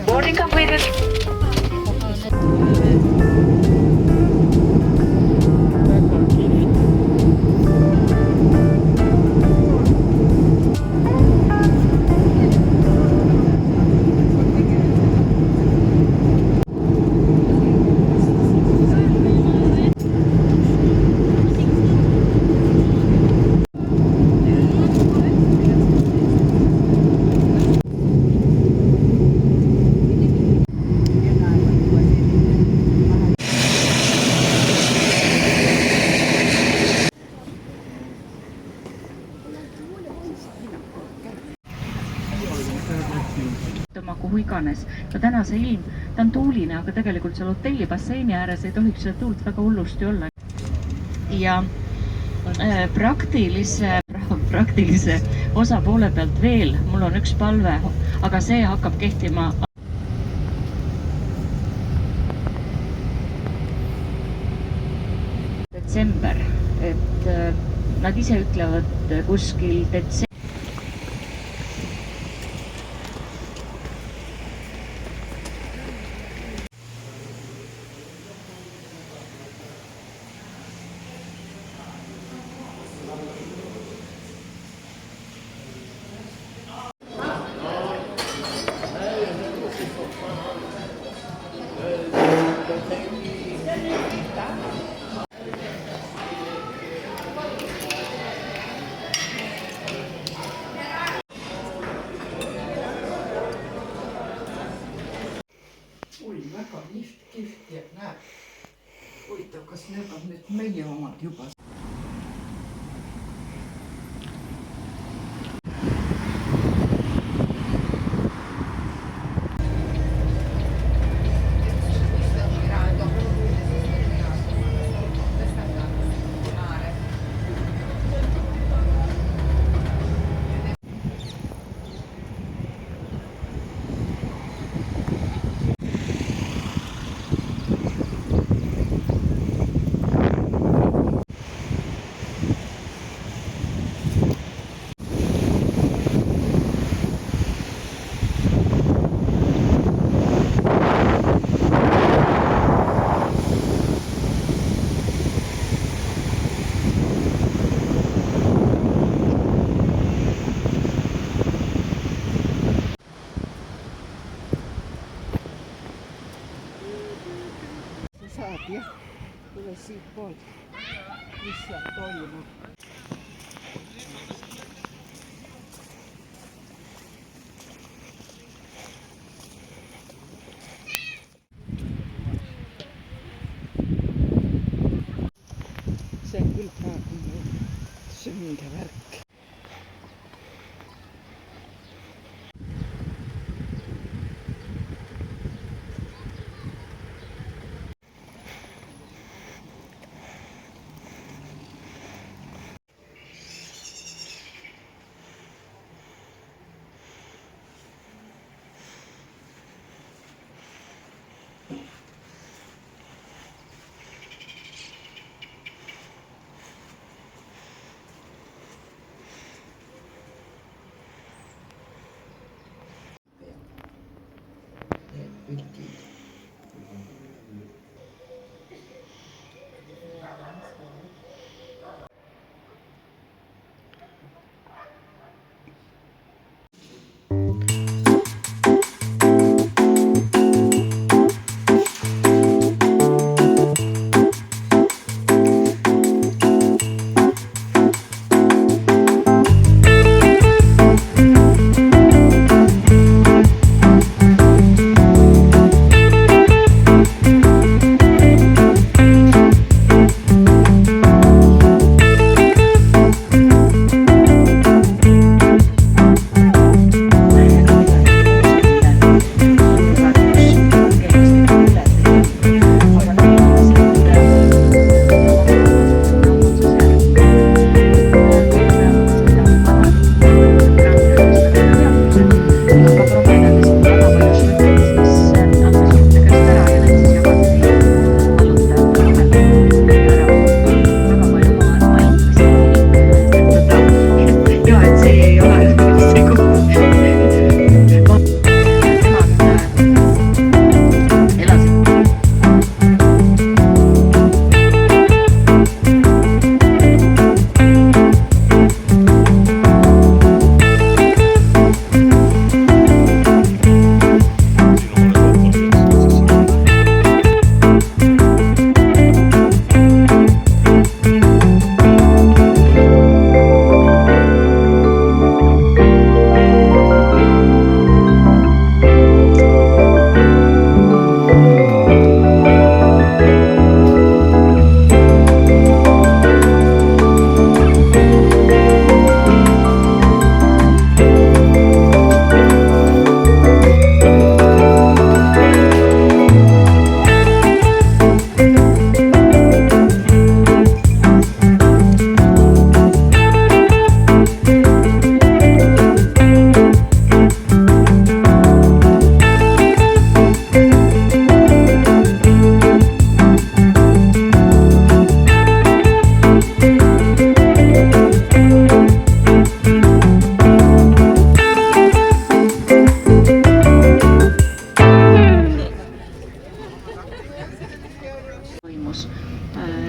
Boarding completed. kuhu iganes. Ka täna see ilm, ta on tuuline, aga tegelikult seal hotelli basseini ääres ei tohiks seda tuult väga hullusti olla. Ja praktilise osa poole pealt veel, mul on üks palve, aga see hakkab kehtima detsember, et nad ise ütlevad kuskil detsember. Oi, väga kihvt ja näed. Huvitav, kas need on nüüd meie omad juba? tea, tule siitpoolt, mis seal toimub. See on küll praegu sündevärk. Pildid.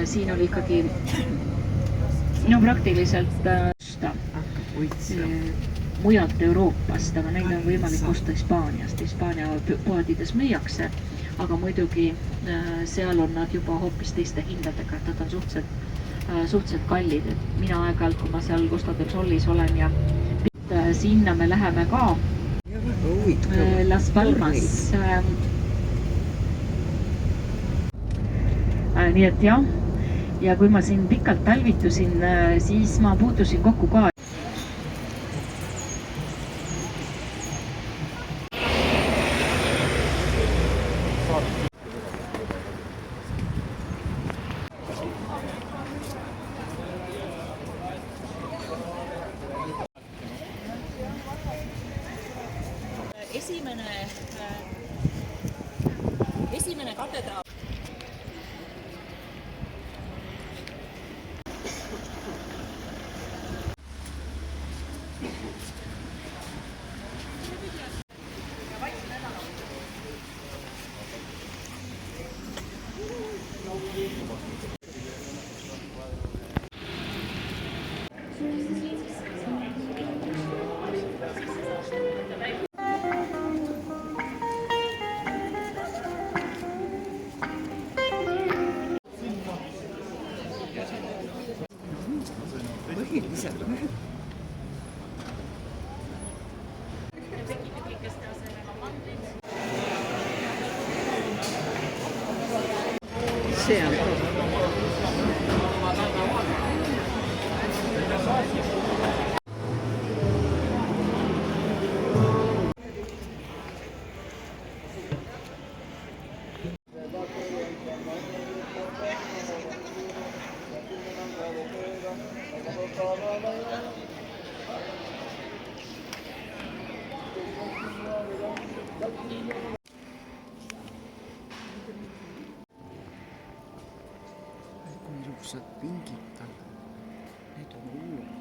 Siin oli ikkagi praktiliselt mujalt Euroopast, aga neid on võimalik osta Hispaaniast. Hispaania poodides müüakse, aga muidugi seal on nad juba hoopis teiste hindadega, et nad on suhteliselt kallid. Et mina aeg-ajalt, kui ma seal Costa del Solis olen ja sinna me läheme ka Las Palmas. Nii et jah, ja kui ma siin pikalt talvitusin, siis ma puutusin kokku ka. Esimene katedraal. see on niisugused pingid tal, need on hullud.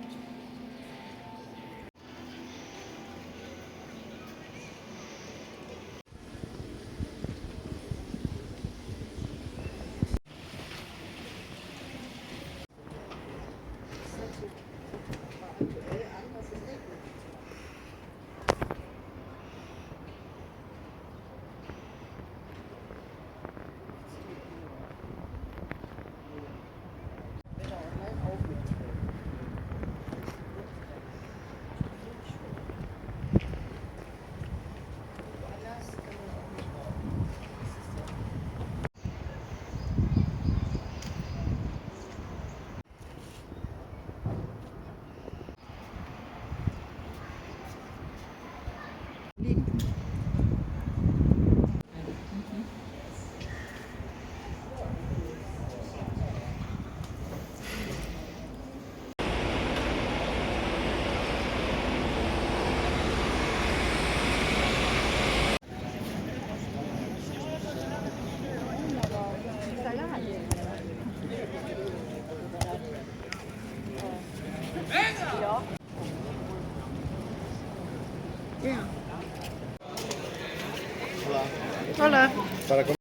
Hola. Para comer.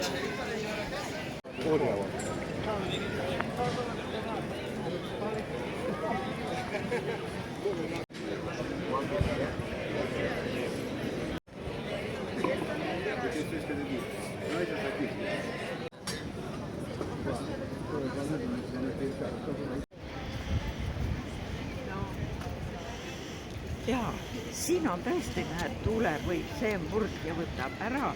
Jaa, siin on tõesti, näed, tuleb või see murd ja võtab ära.